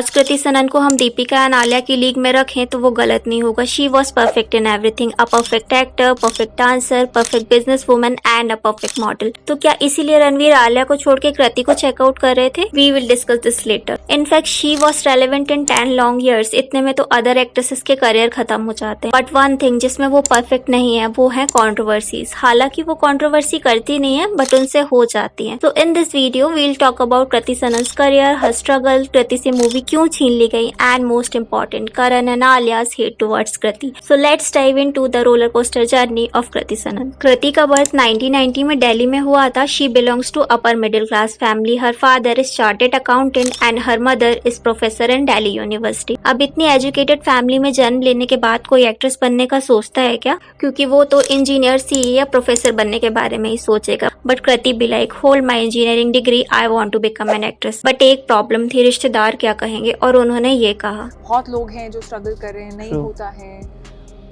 आज कृति सनन को हम दीपिका एंड आलिया की लीग में रखें तो वो गलत नहीं होगा। She was perfect in everything, a perfect actor, perfect dancer, perfect business woman and a perfect model. तो क्या इसीलिए रणवीर आलिया को छोड़ के कृति को चेकआउट कर रहे थे? We will discuss this later. In fact she was relevant in 10 long years. इतने में तो अदर एक्ट्रेसेस के करियर खत्म हो जाते हैं। बट वन थिंग जिसमें वो परफेक्ट नहीं है वो है कॉन्ट्रोवर्सीज। हालांकि वो कॉन्ट्रोवर्सी करती नहीं है बट उनसे हो जाती है। तो in this video we'll talk about Kriti Sanon's career, her struggle, Kriti से मूवी क्यों छीन ली गई and most important Karan and Alia's hate towards Kriti. So let's dive into the roller coaster journey of Kriti Sanon. Kriti का बर्थ 1990 में दिल्ली में हुआ था। She belongs to upper middle class family. Her father is chartered accountant and her mother is professor in Delhi university. अब इतनी educated family में जन्म लेने के बाद कोई एक्ट्रेस बनने का सोचता है क्या? क्योंकि वो तो इंजीनियर, सीए या प्रोफेसर बनने के बारे में ही सोचेगा। But Kriti be like, hold my engineering degree, I want to become an actress. But एक प्रॉब्लम थी, रिश्तेदार क्या कहेंगे, और उन्होंने ये कहा, बहुत लोग हैं जो स्ट्रगल कर रहे हैं, नहीं होता है,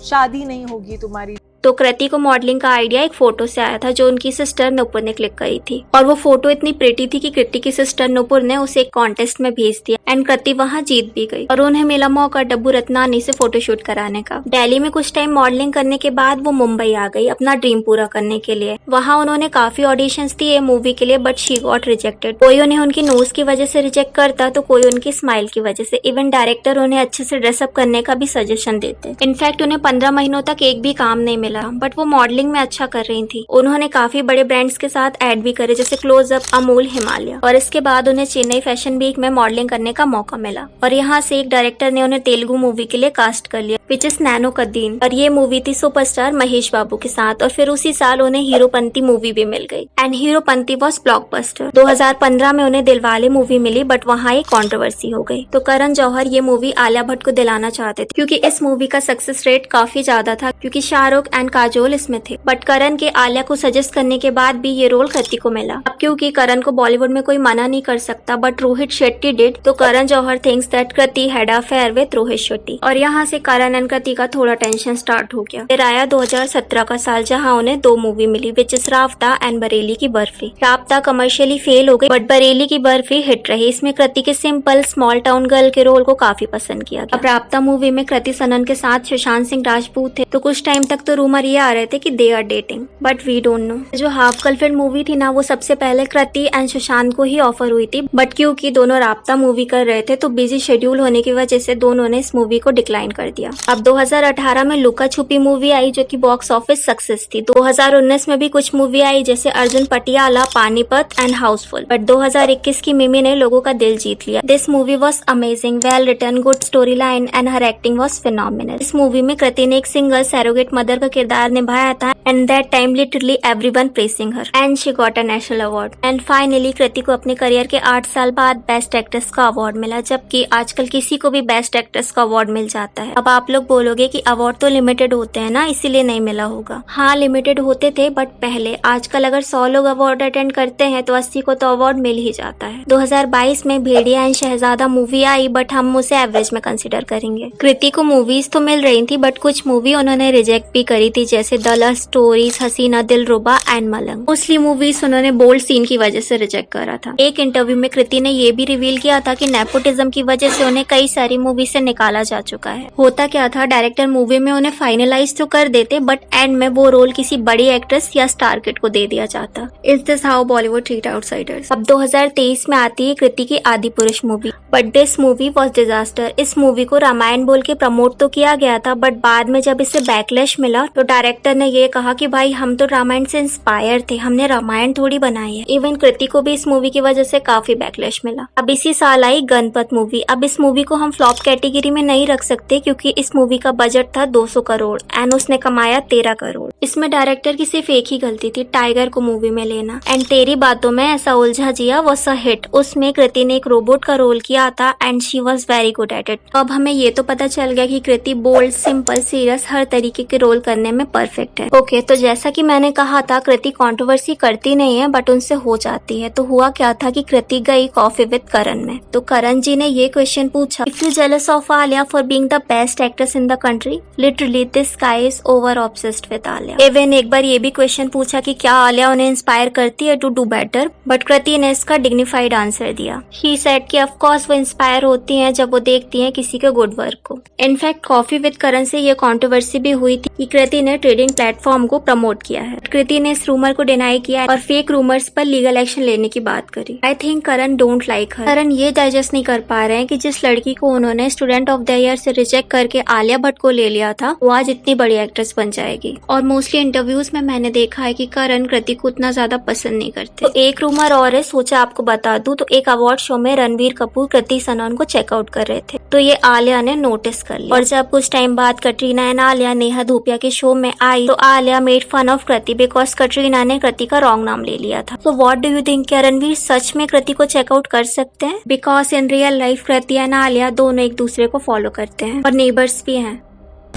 शादी नहीं होगी तुम्हारी। तो कृति को मॉडलिंग का आइडिया एक फोटो से आया था जो उनकी सिस्टर नुपुर ने क्लिक करी थी, और वो फोटो इतनी प्रिटी थी कि कृति की सिस्टर नुपुर ने उसे एक कॉन्टेस्ट में भेज दिया एंड कृति वहां जीत भी गई और उन्हें मिला मौका डब्बू रत्नानी से फोटोशूट कराने का। दिल्ली में कुछ टाइम मॉडलिंग करने के बाद वो मुंबई आ गई अपना ड्रीम पूरा करने के लिए। वहाँ उन्होंने काफी ऑडिशंस दिए मूवी के लिए बट शी गॉट रिजेक्टेड। कोई उन्हें उनकी नोज की वजह से रिजेक्ट करता तो कोई उनकी स्माइल की वजह से। इवन डायरेक्टर उन्हें अच्छे से ड्रेसअप करने का भी सजेशन देते। इनफैक्ट उन्हें 15 महीनों तक एक भी काम नहीं मिला बट वो मॉडलिंग में अच्छा कर रही थी। उन्होंने काफी बड़े ब्रांड्स के साथ ऐड भी करे जैसे क्लोजअप, अमूल, हिमालय। और इसके बाद उन्हें चेन्नई फैशन वीक में मॉडलिंग करने का मौका मिला और यहाँ से एक डायरेक्टर ने उन्हें तेलुगु मूवी के लिए कास्ट कर लिया विच इज नैनो कद्दीन। और ये मूवी थी सुपरस्टार महेश बाबू के साथ। और फिर उसी साल उन्हें हीरोपंती मूवी भी मिल गई एंड हीरोपंती वॉज ब्लॉकबस्टर। 2015 में उन्हें दिलवाले मूवी मिली बट वहाँ एक कॉन्ट्रोवर्सी हो गई। तो करण जौहर ये मूवी आलिया भट्ट को दिलाना चाहते थे क्योंकि इस मूवी का सक्सेस रेट काफी ज्यादा था क्योंकि शाहरुख एंड काजोल इसमें थे। बट करण के आलिया को सजेस्ट करने के बाद भी ये रोल कृति को मिला। अब क्योंकि करण को बॉलीवुड में कोई मना नहीं कर सकता बट रोहित शेट्टी डिड, तो Karan Johar thinks that Kriti had affair with Rohit Shetty. और यहाँ से करण एंड कृति का थोड़ा टेंशन स्टार्ट हो गया। फिर आया 2017 का साल जहाँ उन्हें 2 मूवी मिली विच इज राब्ता एंड बरेली की बर्फी। राब्ता कमर्शियली फेल हो गई बट बरेली की बर्फी हिट रही। इसमें कृति के सिंपल स्मॉल टाउन गर्ल के रोल को काफी पसंद किया गया। अब राब्ता मूवी में कृति सनन के साथ सुशांत सिंह राजपूत थे तो कुछ टाइम तक तो रूमर ये आ रहे थे कि they are dating but we don't know. जो हाफ गर्लफ्रेंड मूवी थी ना वो सबसे पहले कृति एंड सुशांत को ही ऑफर हुई थी बट क्योंकि दोनों राब्ता मूवी कर रहे थे तो बिजी शेड्यूल होने की वजह से दोनों ने इस मूवी को डिक्लाइन कर दिया। अब 2018 में लुका छुपी मूवी आई जो कि बॉक्स ऑफिस सक्सेस थी। 2019 में भी कुछ मूवी आई जैसे Arjun Patiala, Panipat and Housefull. But 2021 की मिमी ने लोगों का दिल जीत लिया। This movie was amazing, well written, good story line and her acting was phenomenal. इस मूवी में कृति ने एक सिंगल सैरोगेट मदर का किरदार निभाया था and that time literally everyone praising her and she got a national award. And finally Kriti को अपने करियर के 8 साल बाद बेस्ट एक्ट्रेस का अवार्ड मिला जबकि आजकल किसी को भी बेस्ट एक्ट्रेस का अवार्ड मिल जाता है। अब आप लोग बोलोगे कि अवार्ड तो लिमिटेड होते हैं ना इसीलिए नहीं मिला होगा। हाँ लिमिटेड होते थे बट पहले। आजकल अगर 100 लोग अवार्ड अटेंड करते हैं तो 80 को तो अवार्ड मिल ही जाता है। 2022 में भेड़िया एंड शहजादा मूवी आई बट हम उसे एवरेज में कंसिडर करेंगे। कृति को मूवीज तो मिल रही थी बट कुछ मूवी उन्होंने रिजेक्ट भी करी थी जैसे the love stories, Haseena, Dilruba and Malang. Mostly movies उन्होंने बोल्ड सीन की वजह से रिजेक्ट करा था। एक इंटरव्यू में कृति ने ये भी रिवील किया था कि नेपोटिज्म की वजह से उन्हें कई सारी मूवी से निकाला जा चुका है। होता क्या था, डायरेक्टर मूवी में उन्हें फाइनलाइज तो कर देते बट एंड में वो रोल किसी बड़ी एक्ट्रेस या स्टार किड को दे दिया जाता। Is this how Bollywood treat outsiders. अब 2023 में आती है कृति की आदि पुरुष movie but this movie was disaster. इस मूवी को रामायण बोल के प्रमोट तो किया गया था बट बाद में जब इसे बैकलैश मिला तो डायरेक्टर ने ये कहा कि भाई हम तो रामायण से इंस्पायर थे, हमने रामायण थोड़ी बनाई है। इवन कृति को भी इस मूवी की वजह से काफी बैकलैश मिला। अब इसी साल आई गणपत मूवी। अब इस मूवी को हम फ्लॉप कैटेगरी में नहीं रख सकते क्योंकि इस मूवी का बजट था 200 करोड़ एंड उसने कमाया 13 करोड़। इसमें डायरेक्टर की सिर्फ एक ही गलती थी, टाइगर को मूवी में लेना। एंड तेरी बातों में ऐसा उलझा जिया वॉज अ हिट। उसमें कृति ने एक रोबोट का रोल किया था and she was very good at it. अब हमें ये तो पता चल गया कि कृति बोल्ड, सिंपल, सीरियस हर तरीके के रोल करने करने में परफेक्ट है। ओके, तो जैसा कि मैंने कहा था कृति कंट्रोवर्सी करती नहीं है बट उनसे हो जाती है। तो हुआ क्या था कि कृति गई कॉफी विद करण में, तो करण जी ने ये क्वेश्चन पूछा, if you jealous of Alia for being the best actress in the country, literally this guy is over obsessed with Alia. Even एक बार ये भी क्वेश्चन पूछा कि क्या आलिया उन्हें इंस्पायर करती है टू डू बेटर, बट कृति ने इसका डिग्निफाइड आंसर दिया। ही सेड कि ऑफ कोर्स वो इंस्पायर होती हैं जब वो देखती हैं किसी के गुड वर्क को। इनफैक्ट कॉफी विद करण से ये कंट्रोवर्सी भी हुई थी कि कृति ने ट्रेडिंग प्लेटफॉर्म को प्रमोट किया है। कृति ने इस रूमर को डिनाई किया और फेक रूमर्स पर लीगल एक्शन लेने की बात करी। I think Karan don't like her. Karan ये डाइजेस्ट नहीं कर पा रहे हैं कि जिस लड़की को उन्होंने स्टूडेंट ऑफ द ईयर से रिजेक्ट करके आलिया भट्ट को ले लिया था, वो आज इतनी बड़ी एक्ट्रेस बन जाएगी। और मोस्टली इंटरव्यूज में मैंने देखा है कि करण कृति को उतना ज्यादा पसंद नहीं करते। तो एक रूमर और है, सोचा आपको बता दूं, तो एक अवार्ड शो में रणबीर कपूर कृति सनन को चेकआउट कर रहे थे, तो ये आलिया ने नोटिस कर लिया। और जब कुछ टाइम बाद कटरीना एंड आलिया नेहा धूपिया के शो में आई तो Alia made fun of Kriti because Katrina ने कृति का रॉन्ग नाम ले लिया था। तो व्हाट डू यू थिंक, क्या रणवीर सच में कृति को चेकआउट कर सकते हैं? Because in real life Kriti and Alia दोनों एक दूसरे को फॉलो करते हैं और नेबर्स भी हैं।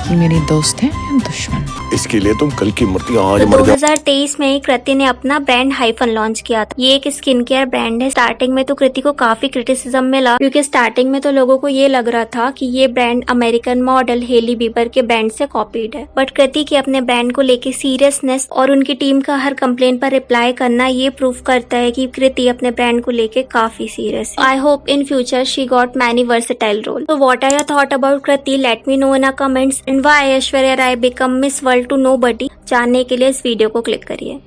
ये मेरी दोस्त है या दुश्मन? इसके लिए तुम कल की मरती आज तो मर जा। 2023 में ही कृति ने अपना ब्रांड हाइफन लॉन्च किया था। ये एक स्किन केयर ब्रांड है। स्टार्टिंग में तो कृति को काफी क्रिटिसिज्म मिला क्योंकि स्टार्टिंग में तो लोगों को ये लग रहा था कि ये brand American model Hailey Bieber के ब्रांड से कॉपीड है। बट कृति की अपने ब्रांड को लेके सीरियसनेस और उनकी टीम का हर कंप्लेन पर रिप्लाई करना ये प्रूफ करता है कि कृति अपने ब्रांड को लेके काफी सीरियस है। I hope in future she got many versatile role. तो what are your thought about Kriti? Let me know in comments. And why Aishwarya Rai become Miss World to nobody? जानने के लिए इस वीडियो को क्लिक करिए।